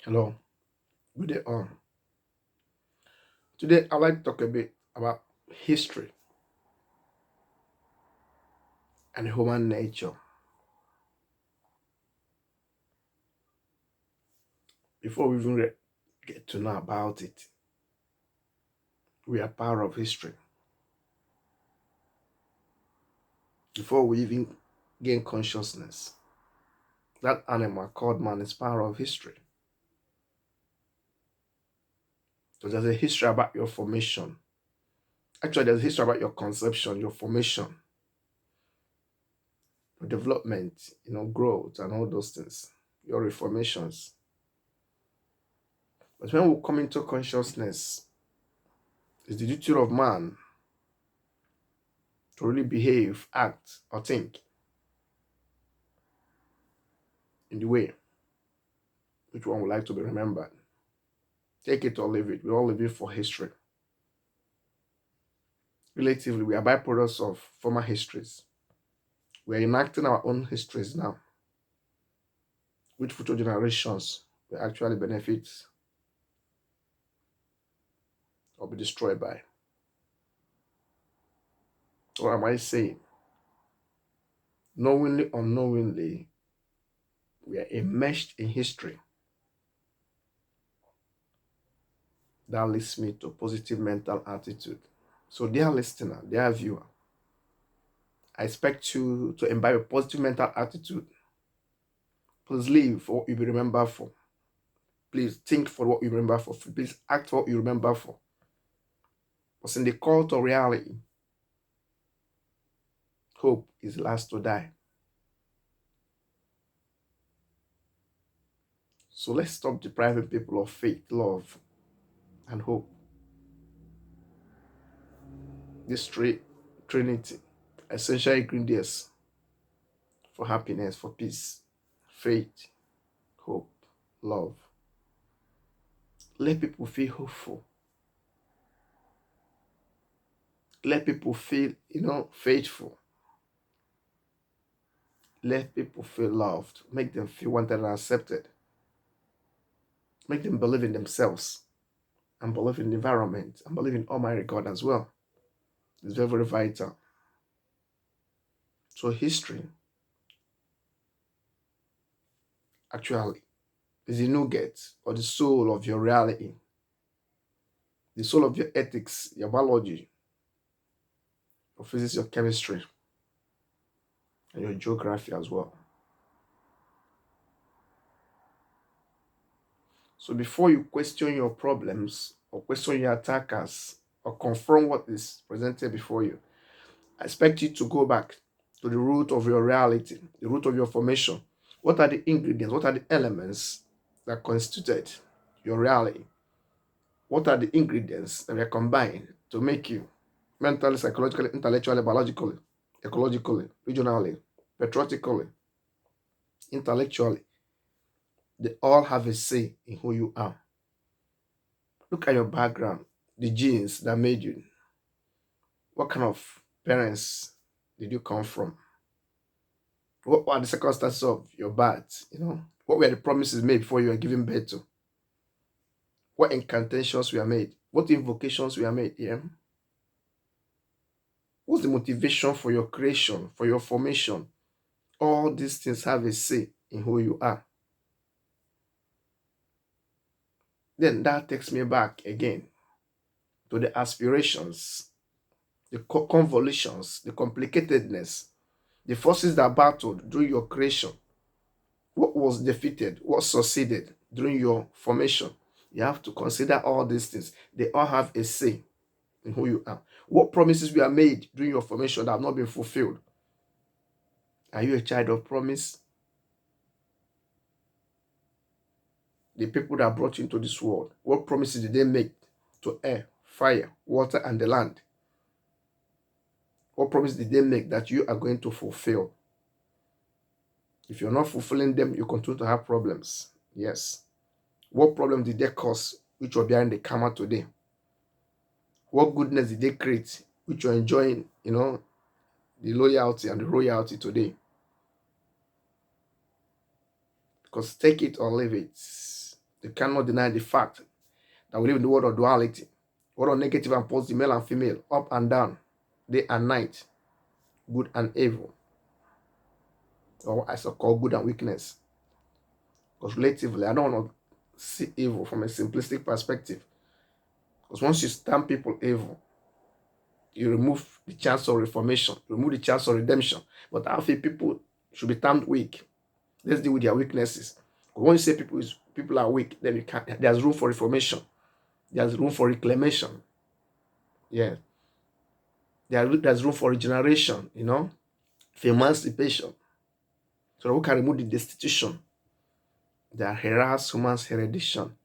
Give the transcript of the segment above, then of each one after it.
Hello, good day all. Today I'd like to talk a bit about history and human nature. Before we even get to know about it, we are part of history. Before we even gain consciousness, that animal called man is part of history. So there's a history about your formation. Actually, there's a history about your conception, your formation, your development, growth and all those things, your reformations. But when we come into consciousness, it's the duty of man to really behave, act, or think in the way which one would like to be remembered. Take it or leave it. We all live it for history. Relatively, we are byproducts of former histories. We are enacting our own histories now, which future generations will actually benefit or be destroyed by. What am I saying? Knowingly or unknowingly, we are immersed in history. That leads me to positive mental attitude. So, dear listener, dear viewer, I expect you to imbibe a positive mental attitude. Please live for what you be remembered for. Please think for what you remember for. Please act for what you remember for. Because in the call to reality, hope is last to die. So let's stop depriving people of faith, love, and hope. These three trinity, essential ingredients for happiness, for peace, faith, hope, love. Let people feel hopeful. Let people feel, faithful. Let people feel loved. Make them feel wanted and accepted. Make them believe in themselves and believe in the environment and believe in Almighty God as well. It's very, very vital. So history actually is the nugget or the soul of your reality, the soul of your ethics, your biology, your physics, your chemistry, and your geography as well. So before you question your problems or question your attackers or confront what is presented before you, I expect you to go back to the root of your reality, the root of your formation. What are the ingredients? What are the elements that constituted your reality? What are the ingredients that were combined to make you mentally, psychologically, intellectually, biologically, ecologically, regionally, patriotically, intellectually? They all have a say in who you are. Look at your background, the genes that made you. What kind of parents did you come from? What were the circumstances of your birth? What were the promises made before you were given birth to? What incantations were made? What invocations were made? Yeah. What's the motivation for your creation, for your formation? All these things have a say in who you are. Then that takes me back again to the aspirations, the convolutions, the complicatedness, the forces that battled during your creation. What was defeated? What succeeded during your formation? You have to consider all these things. They all have a say in who you are. What promises were made during your formation that have not been fulfilled? Are you a child of promise? The people that brought you into this world, what promises did they make to air, fire, water, and the land? What promise did they make that you are going to fulfill? If you're not fulfilling them, you continue to have problems. Yes. What problem did they cause which you're behind the karma today? What goodness did they create which you're enjoying, the loyalty and the royalty today? Because take it or leave it. They cannot deny the fact that we live in the world of duality, world of negative and positive, male and female, up and down, day and night, good and evil, or as I call good and weakness. Because relatively, I don't want to see evil from a simplistic perspective. Because once you stamp people evil, you remove the chance of reformation, remove the chance of redemption. But I feel people should be termed weak. Let's deal with their weaknesses. But when you say people are weak, then you can't, there's room for reformation. There's room for reclamation. Yeah. There's room for regeneration, for emancipation. So that we can remove the destitution that harass humans' erudition.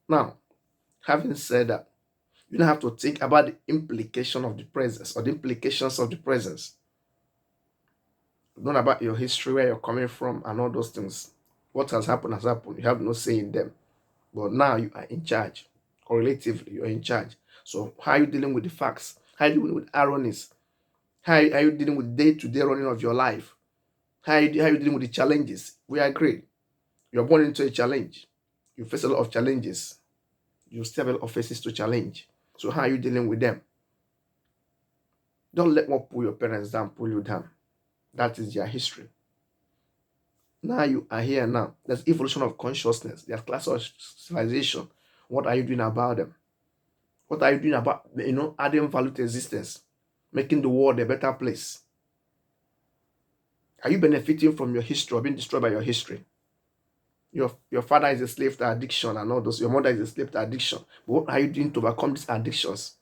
Now, having said that, you don't have to think about the implication of the presence or the implications of the presence. Not about your history, where you're coming from, and all those things. What has happened has happened. You have no say in them. But now you are in charge, or relatively, you're in charge. So, how are you dealing with the facts? How are you dealing with ironies? How are you dealing with day-to-day running of your life? How are you dealing with the challenges? We agree. You're born into a challenge. You face a lot of challenges. You still have a lot of faces to challenge. So, how are you dealing with them? Don't let what pull your parents down pull you down. That is their history. Now you are here now. There's evolution of consciousness. There's class of civilization. What are you doing about them? What are you doing about, adding value to existence? Making the world a better place? Are you benefiting from your history or being destroyed by your history? Your father is a slave to addiction and all those. Your mother is a slave to addiction. But what are you doing to overcome these addictions?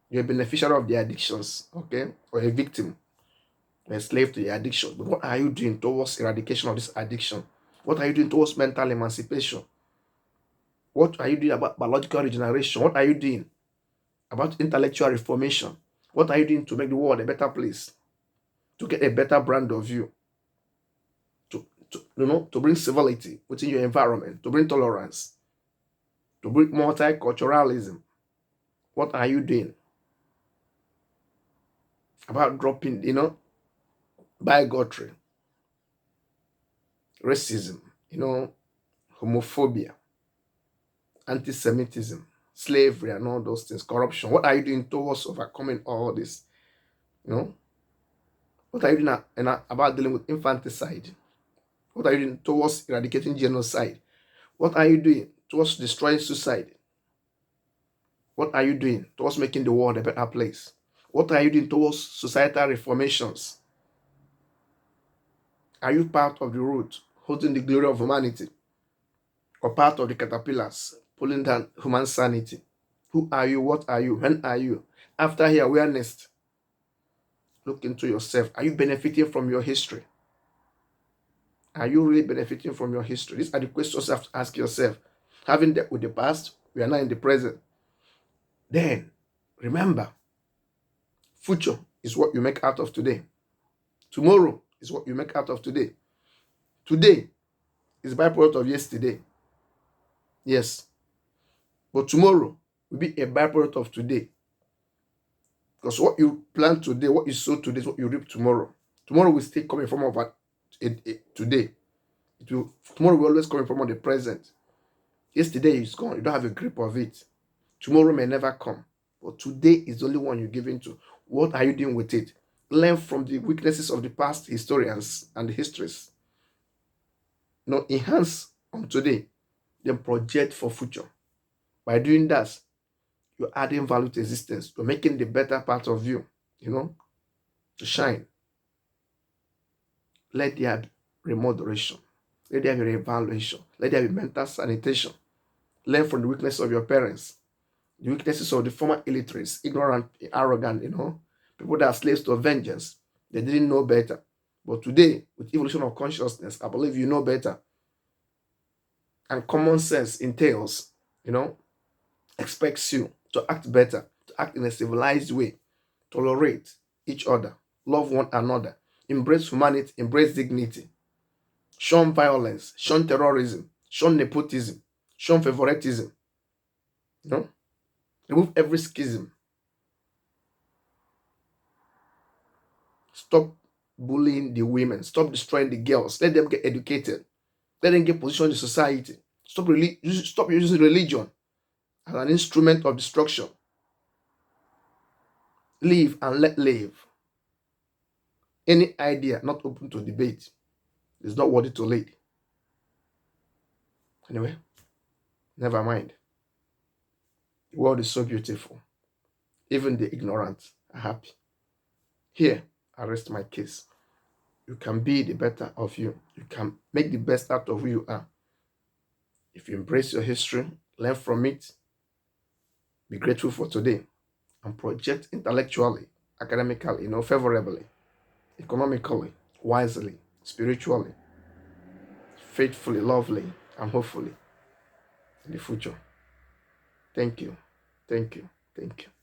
You're a beneficiary of the addictions, okay? Or a victim. You're a slave to the addiction. But what are you doing towards eradication of this addiction? What are you doing towards mental emancipation? What are you doing about biological regeneration? What are you doing about intellectual reformation? What are you doing to make the world a better place? To get a better brand of you? To bring civility within your environment, to bring tolerance, to bring multiculturalism. What are you doing about dropping, bigotry, racism, homophobia, anti-Semitism, slavery, and all those things, corruption? What are you doing towards overcoming all this? What are you doing about dealing with infanticide? What are you doing towards eradicating genocide? What are you doing towards destroying suicide? What are you doing towards making the world a better place? What are you doing towards societal reformations? Are you part of the root holding the glory of humanity? Or part of the caterpillars pulling down human sanity? Who are you? What are you? When are you? After your awareness, look into yourself. Are you benefiting from your history? Are you really benefiting from your history? These are the questions you have to ask yourself. Having dealt with the past, we are now in the present. Then, remember, future is what you make out of today. Tomorrow is what you make out of today. Today is byproduct of yesterday. Yes. But tomorrow will be a byproduct of today. Because what you plant today, what you sow today is what you reap tomorrow. Tomorrow will still come in form of today. Tomorrow will always come in form of the present. Yesterday is gone. You don't have a grip of it. Tomorrow may never come. But today is the only one you're giving to. What are you doing with it? Learn from the weaknesses of the past historians and the histories. Enhance on today. Then project for future. By doing that, you're adding value to existence. You're making the better part of you, to shine. Let there be remoderation. Let there be reevaluation. Let there be mental sanitation. Learn from the weakness of your parents, the weaknesses of the former illiterates, ignorant, arrogant, people that are slaves to vengeance. They didn't know better. But today, with evolution of consciousness, I believe you know better. And common sense entails, expects you to act better, to act in a civilized way, tolerate each other, love one another, embrace humanity, embrace dignity, shun violence, shun terrorism, shun nepotism, shun favoritism. Remove every schism. Stop bullying the women. Stop destroying the girls. Let them get educated. Let them get position in society. Stop using religion as an instrument of destruction. Live and let live. Any idea not open to debate is not worthy to lead. Anyway, never mind. The world is so beautiful. Even the ignorant are happy. Here, I rest my case. You can be the better of you. You can make the best out of who you are. If you embrace your history, learn from it, be grateful for today, and project intellectually, academically, favorably, economically, wisely, spiritually, faithfully, lovely, and hopefully in the future. Thank you. Thank you. Thank you.